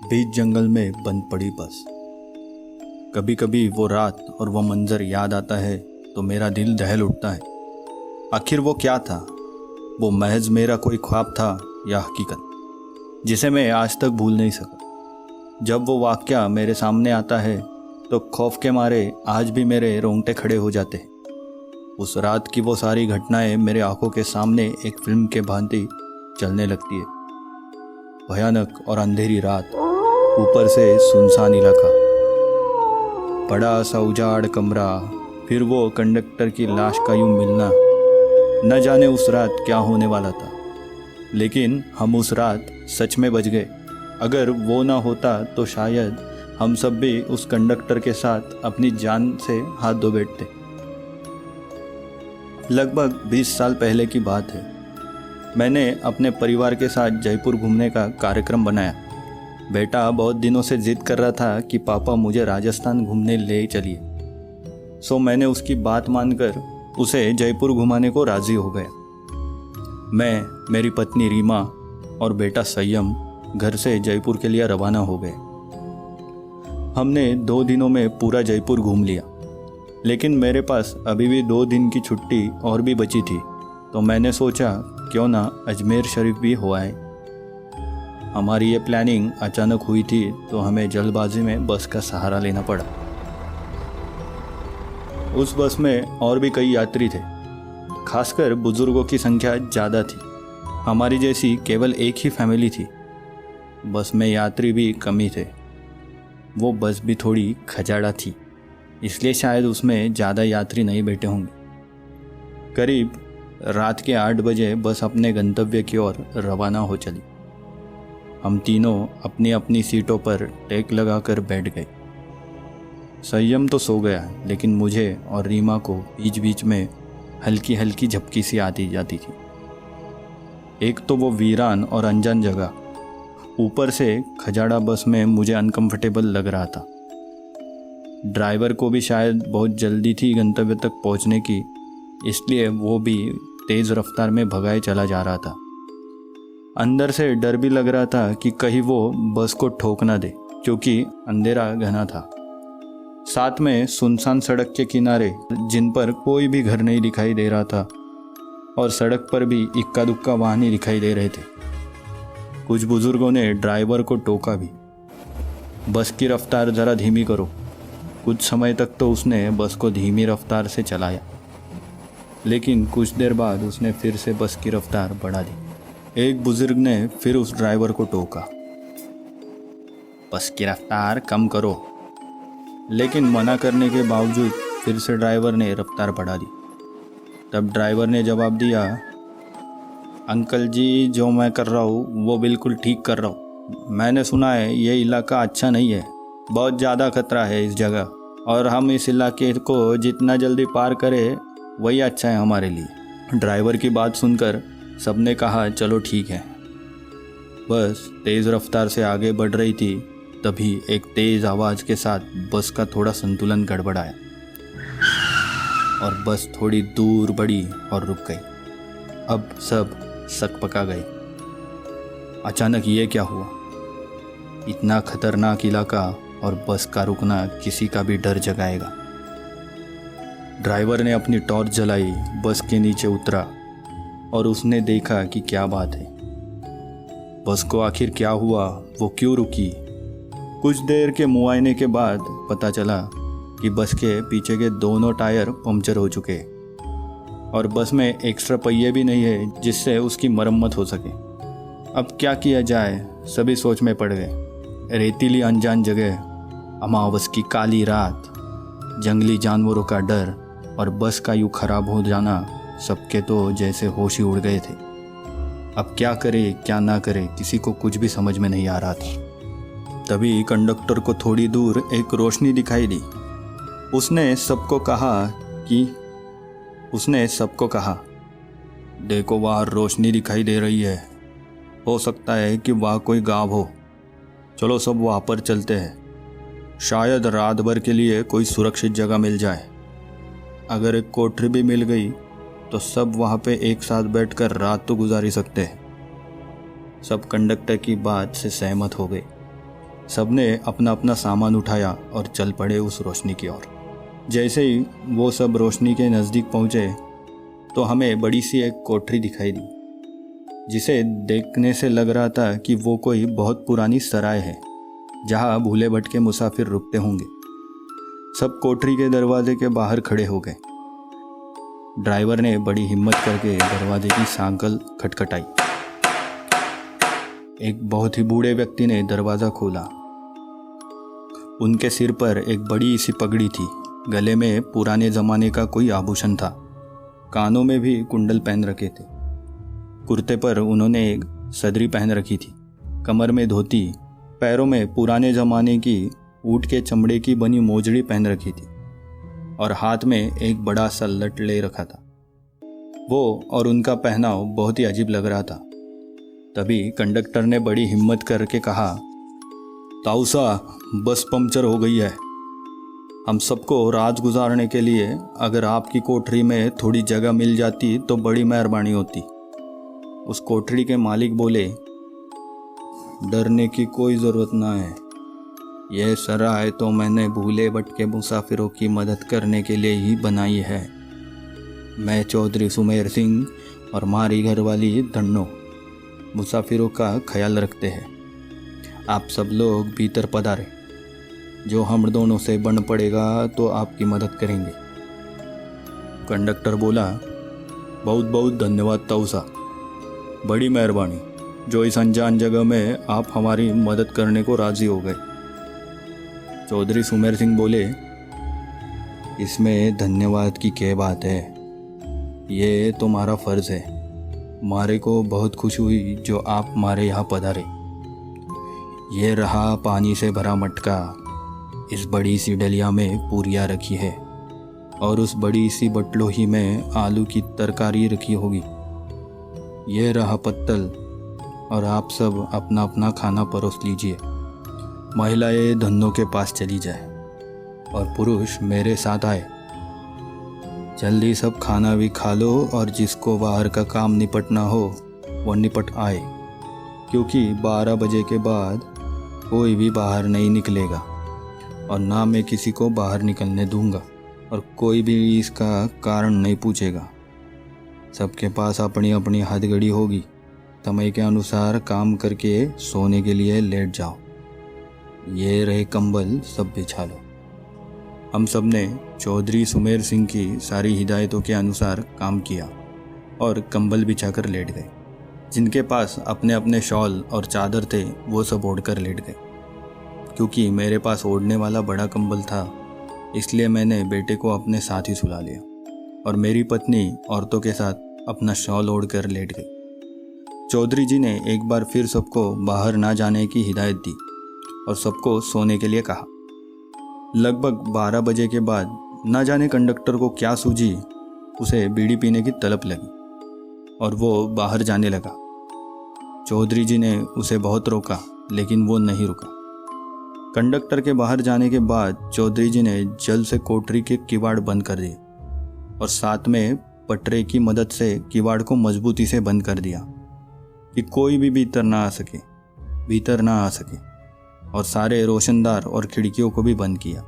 बीच जंगल में बंद पड़ी बस। कभी कभी वो रात और वो मंजर याद आता है तो मेरा दिल दहल उठता है। आखिर वो क्या था? वो महज मेरा कोई ख्वाब था या हकीकत जिसे मैं आज तक भूल नहीं सका। जब वो वाक़या मेरे सामने आता है तो खौफ के मारे आज भी मेरे रोंगटे खड़े हो जाते हैं। उस रात की वो सारी घटनाएं मेरे आंखों के सामने एक फिल्म के भांति चलने लगती है। भयानक और अंधेरी रात, ऊपर से सुनसान इलाका, बड़ा सा उजाड़ कमरा, फिर वो कंडक्टर की लाश का यूं मिलना। न जाने उस रात क्या होने वाला था, लेकिन हम उस रात सच में बच गए। अगर वो ना होता तो शायद हम सब भी उस कंडक्टर के साथ अपनी जान से हाथ धो बैठते। लगभग 20 साल पहले की बात है। मैंने अपने परिवार के साथ जयपुर घूमने का कार्यक्रम बनाया। बेटा बहुत दिनों से जिद कर रहा था कि पापा मुझे राजस्थान घूमने ले चलिए। सो मैंने उसकी बात मानकर उसे जयपुर घुमाने को राज़ी हो गया। मैं, मेरी पत्नी रीमा और बेटा संयम घर से जयपुर के लिए रवाना हो गए। हमने 2 दिनों में पूरा जयपुर घूम लिया, लेकिन मेरे पास अभी भी 2 दिन की छुट्टी और भी बची थी, तो मैंने सोचा क्यों ना अजमेर शरीफ भी हो आए। हमारी ये प्लानिंग अचानक हुई थी तो हमें जल्दबाजी में बस का सहारा लेना पड़ा। उस बस में और भी कई यात्री थे, खासकर बुजुर्गों की संख्या ज़्यादा थी। हमारी जैसी केवल एक ही फैमिली थी। बस में यात्री भी कम ही थे। वो बस भी थोड़ी खजाड़ा थी, इसलिए शायद उसमें ज़्यादा यात्री नहीं बैठे होंगे। करीब रात के 8 बजे बस अपने गंतव्य की ओर रवाना हो चली। हम तीनों अपनी अपनी सीटों पर टेक लगाकर बैठ गए। संयम तो सो गया, लेकिन मुझे और रीमा को बीच बीच में हल्की हल्की झपकी सी आती जाती थी। एक तो वो वीरान और अनजान जगह, ऊपर से खजाड़ा बस में मुझे अनकंफर्टेबल लग रहा था। ड्राइवर को भी शायद बहुत जल्दी थी गंतव्य तक पहुंचने की, इसलिए वो भी तेज़ रफ्तार में भगाए चला जा रहा था। अंदर से डर भी लग रहा था कि कहीं वो बस को ठोक ना दे, क्योंकि अंधेरा घना था। साथ में सुनसान सड़क के किनारे, जिन पर कोई भी घर नहीं दिखाई दे रहा था, और सड़क पर भी इक्का दुक्का वाहन ही दिखाई दे रहे थे। कुछ बुजुर्गों ने ड्राइवर को टोका भी, बस की रफ्तार ज़रा धीमी करो। कुछ समय तक तो उसने बस को धीमी रफ्तार से चलाया, लेकिन कुछ देर बाद उसने फिर से बस की रफ्तार बढ़ा दी। एक बुजुर्ग ने फिर उस ड्राइवर को टोका, बस की रफ्तार कम करो, लेकिन मना करने के बावजूद फिर से ड्राइवर ने रफ्तार बढ़ा दी। तब ड्राइवर ने जवाब दिया, अंकल जी, जो मैं कर रहा हूँ वो बिल्कुल ठीक कर रहा हूँ। मैंने सुना है ये इलाका अच्छा नहीं है, बहुत ज़्यादा खतरा है इस जगह, और हम इस इलाके को जितना जल्दी पार करें वही अच्छा है हमारे लिए। ड्राइवर की बात सुनकर सबने कहा, चलो ठीक है। बस तेज़ रफ्तार से आगे बढ़ रही थी, तभी एक तेज़ आवाज़ के साथ बस का थोड़ा संतुलन गड़बड़ाया और बस थोड़ी दूर बढ़ी और रुक गई। अब सब सकपका गए। अचानक ये क्या हुआ? इतना खतरनाक इलाका और बस का रुकना किसी का भी डर जगाएगा। ड्राइवर ने अपनी टॉर्च जलाई, बस के नीचे उतरा और उसने देखा कि क्या बात है। बस को आखिर क्या हुआ, वो क्यों रुकी? कुछ देर के मुआयने के बाद पता चला कि बस के पीछे के दोनों टायर पंक्चर हो चुके और बस में एक्स्ट्रा पहिए भी नहीं है जिससे उसकी मरम्मत हो सके। अब क्या किया जाए, सभी सोच में पड़ गए। रेतीली अनजान जगह, अमावस की काली रात, जंगली जानवरों का डर और बस का यूँ खराब हो जाना, सबके तो जैसे होश ही उड़ गए थे। अब क्या करे क्या ना करे, किसी को कुछ भी समझ में नहीं आ रहा था। तभी कंडक्टर को थोड़ी दूर एक रोशनी दिखाई दी। उसने सबको कहा, देखो वहाँ रोशनी दिखाई दे रही है, हो सकता है कि वहाँ कोई गाँव हो। चलो सब वहाँ पर चलते हैं, शायद रात भर के लिए कोई सुरक्षित जगह मिल जाए। अगर एक कोठरी भी मिल गई तो सब वहाँ पे एक साथ बैठकर रात तो गुजार ही सकते हैं। सब कंडक्टर की बात से सहमत हो गए। सबने अपना अपना सामान उठाया और चल पड़े उस रोशनी की ओर। जैसे ही वो सब रोशनी के नज़दीक पहुँचे तो हमें बड़ी सी एक कोठरी दिखाई दी, जिसे देखने से लग रहा था कि वो कोई बहुत पुरानी सराय है जहाँ भूले भटके मुसाफिर रुकते होंगे। सब कोठरी के दरवाजे के बाहर खड़े हो गए। ड्राइवर ने बड़ी हिम्मत करके दरवाजे की सांकल खटखटाई। एक बहुत ही बूढ़े व्यक्ति ने दरवाज़ा खोला। उनके सिर पर एक बड़ी सी पगड़ी थी, गले में पुराने ज़माने का कोई आभूषण था, कानों में भी कुंडल पहन रखे थे। कुर्ते पर उन्होंने एक सदरी पहन रखी थी, कमर में धोती, पैरों में पुराने ज़माने की ऊँट के चमड़े की बनी मोजड़ी पहन रखी थी और हाथ में एक बड़ा सा लठ ले रखा था। वो और उनका पहनाव बहुत ही अजीब लग रहा था। तभी कंडक्टर ने बड़ी हिम्मत करके कहा, ताऊसा, बस पंक्चर हो गई है। हम सबको रात गुजारने के लिए अगर आपकी कोठरी में थोड़ी जगह मिल जाती तो बड़ी मेहरबानी होती। उस कोठरी के मालिक बोले, डरने की कोई ज़रूरत ना है। यह सराय तो मैंने भूले भटके मुसाफिरों की मदद करने के लिए ही बनाई है। मैं चौधरी सुमेर सिंह और हमारी घरवाली धन्नो मुसाफिरों का ख्याल रखते हैं। आप सब लोग भीतर पधारे। जो हम दोनों से बन पड़ेगा तो आपकी मदद करेंगे। कंडक्टर बोला, बहुत बहुत धन्यवाद ताऊसा, बड़ी मेहरबानी जो इस अनजान जगह में आप हमारी मदद करने को राज़ी हो गए। चौधरी सुमेर सिंह बोले, इसमें धन्यवाद की क्या बात है, ये तुम्हारा फ़र्ज़ है। हमारे को बहुत खुशी हुई जो आप हमारे यहाँ पधारे। ये रहा पानी से भरा मटका, इस बड़ी सी डलिया में पूरियाँ रखी है और उस बड़ी सी बटलोही में आलू की तरकारी रखी होगी। ये रहा पत्तल और आप सब अपना अपना खाना परोस लीजिए। महिलाएं धन्नों के पास चली जाए और पुरुष मेरे साथ आए। जल्दी सब खाना भी खा लो और जिसको बाहर का काम निपटना हो वो निपट आए, क्योंकि 12 बजे के बाद कोई भी बाहर नहीं निकलेगा और ना मैं किसी को बाहर निकलने दूंगा और कोई भी इसका कारण नहीं पूछेगा। सबके पास अपनी अपनी हथकड़ी होगी। समय के अनुसार काम करके सोने के लिए लेट जाओ। ये रहे कंबल, सब बिछा लो। हम सब ने चौधरी सुमेर सिंह की सारी हिदायतों के अनुसार काम किया और कंबल बिछाकर लेट गए। जिनके पास अपने अपने शॉल और चादर थे वो सब ओढ़कर लेट गए। क्योंकि मेरे पास ओढ़ने वाला बड़ा कंबल था, इसलिए मैंने बेटे को अपने साथ ही सुला लिया और मेरी पत्नी औरतों के साथ अपना शॉल ओढ़कर लेट गई। चौधरी जी ने एक बार फिर सबको बाहर ना जाने की हिदायत दी और सबको सोने के लिए कहा। लगभग 12 बजे के बाद ना जाने कंडक्टर को क्या सूझी, उसे बीड़ी पीने की तलब लगी और वो बाहर जाने लगा। चौधरी जी ने उसे बहुत रोका, लेकिन वो नहीं रुका। कंडक्टर के बाहर जाने के बाद चौधरी जी ने जल्द से कोठरी के किवाड़ बंद कर दिए और साथ में पटरे की मदद से किवाड़ को मजबूती से बंद कर दिया कि कोई भी भीतर ना आ सके और सारे रोशनदार और खिड़कियों को भी बंद किया।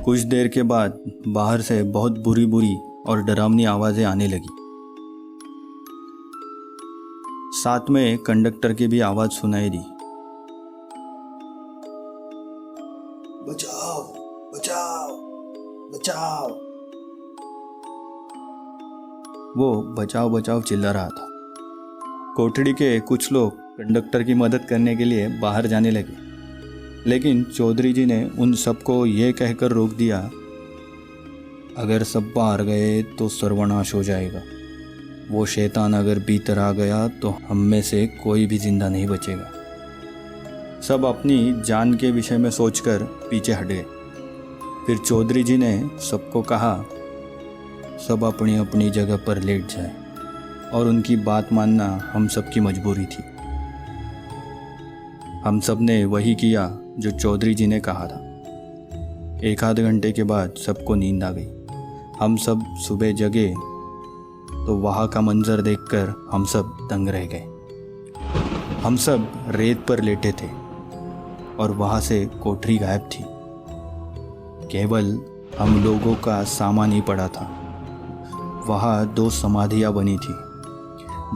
कुछ देर के बाद बाहर से बहुत बुरी बुरी और डरावनी आवाज़ें आने लगी। साथ में कंडक्टर की भी आवाज़ सुनाई दी, बचाओ बचाओ बचाओ। वो बचाओ बचाओ चिल्ला रहा था। कोठड़ी के कुछ लोग कंडक्टर की मदद करने के लिए बाहर जाने लगे, लेकिन चौधरी जी ने उन सबको ये कहकर रोक दिया, अगर सब बाहर गए तो सर्वनाश हो जाएगा। वो शैतान अगर भीतर आ गया तो हम में से कोई भी जिंदा नहीं बचेगा। सब अपनी जान के विषय में सोचकर पीछे हट गए। फिर चौधरी जी ने सबको कहा, सब अपनी अपनी जगह पर लेट जाए और उनकी बात मानना हम सब की मजबूरी थी। हम सब ने वही किया जो चौधरी जी ने कहा था। 1 आध घंटे के बाद सबको नींद आ गई। हम सब सुबह जगे तो वहाँ का मंजर देखकर हम सब दंग रह गए। हम सब रेत पर लेटे थे और वहाँ से कोठरी गायब थी। केवल हम लोगों का सामान ही पड़ा था। वहाँ 2 समाधियाँ बनी थी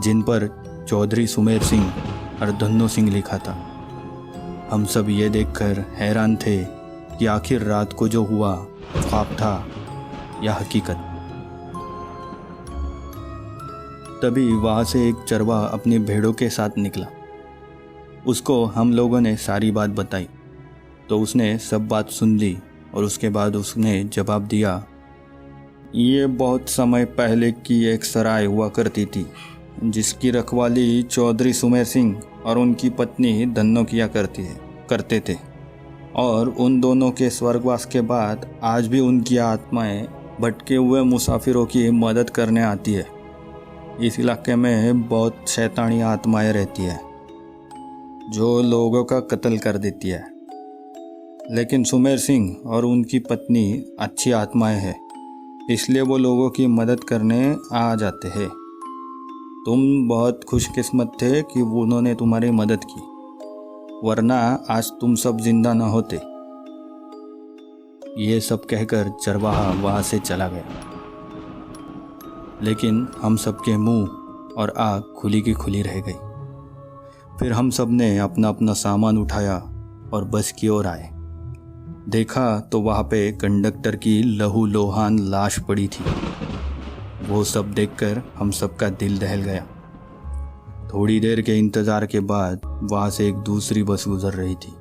जिन पर चौधरी सुमेर सिंह और धन्नो सिंह लिखा था। हम सब ये देखकर हैरान थे कि आखिर रात को जो हुआ ख्वाब था या हकीकत। तभी वहाँ से एक चरवाहा अपनी भेड़ों के साथ निकला। उसको हम लोगों ने सारी बात बताई तो उसने सब बात सुन ली और उसके बाद उसने जवाब दिया, ये बहुत समय पहले की एक सराय हुआ करती थी जिसकी रखवाली चौधरी सुमेर सिंह और उनकी पत्नी धन्नो किया करते थे, और उन दोनों के स्वर्गवास के बाद आज भी उनकी आत्माएं भटके हुए मुसाफिरों की मदद करने आती है। इस इलाके में बहुत शैतानी आत्माएं रहती है जो लोगों का कत्ल कर देती है, लेकिन सुमेर सिंह और उनकी पत्नी अच्छी आत्माएं हैं, इसलिए वो लोगों की मदद करने आ जाते हैं। तुम बहुत खुशकिस्मत थे कि उन्होंने तुम्हारी मदद की, वरना आज तुम सब जिंदा न होते। ये सब कहकर चरवाहा वहाँ से चला गया, लेकिन हम सबके मुंह और आँख खुली की खुली रह गई। फिर हम सब ने अपना अपना सामान उठाया और बस की ओर आए। देखा तो वहाँ पे कंडक्टर की लहूलुहान लाश पड़ी थी। वो सब देखकर हम सबका दिल दहल गया। थोड़ी देर के इंतज़ार के बाद वहाँ से एक दूसरी बस गुजर रही थी।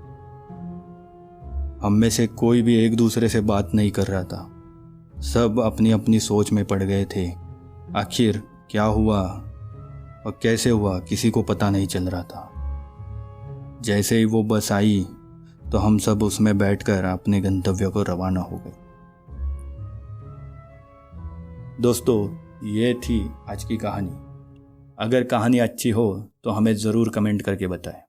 हम में से कोई भी एक दूसरे से बात नहीं कर रहा था। सब अपनी अपनी सोच में पड़ गए थे। आखिर क्या हुआ और कैसे हुआ किसी को पता नहीं चल रहा था। जैसे ही वो बस आई तो हम सब उसमें बैठकर अपने गंतव्य को रवाना हो गए। दोस्तों, ये थी आज की कहानी। अगर कहानी अच्छी हो तो हमें ज़रूर कमेंट करके बताएं।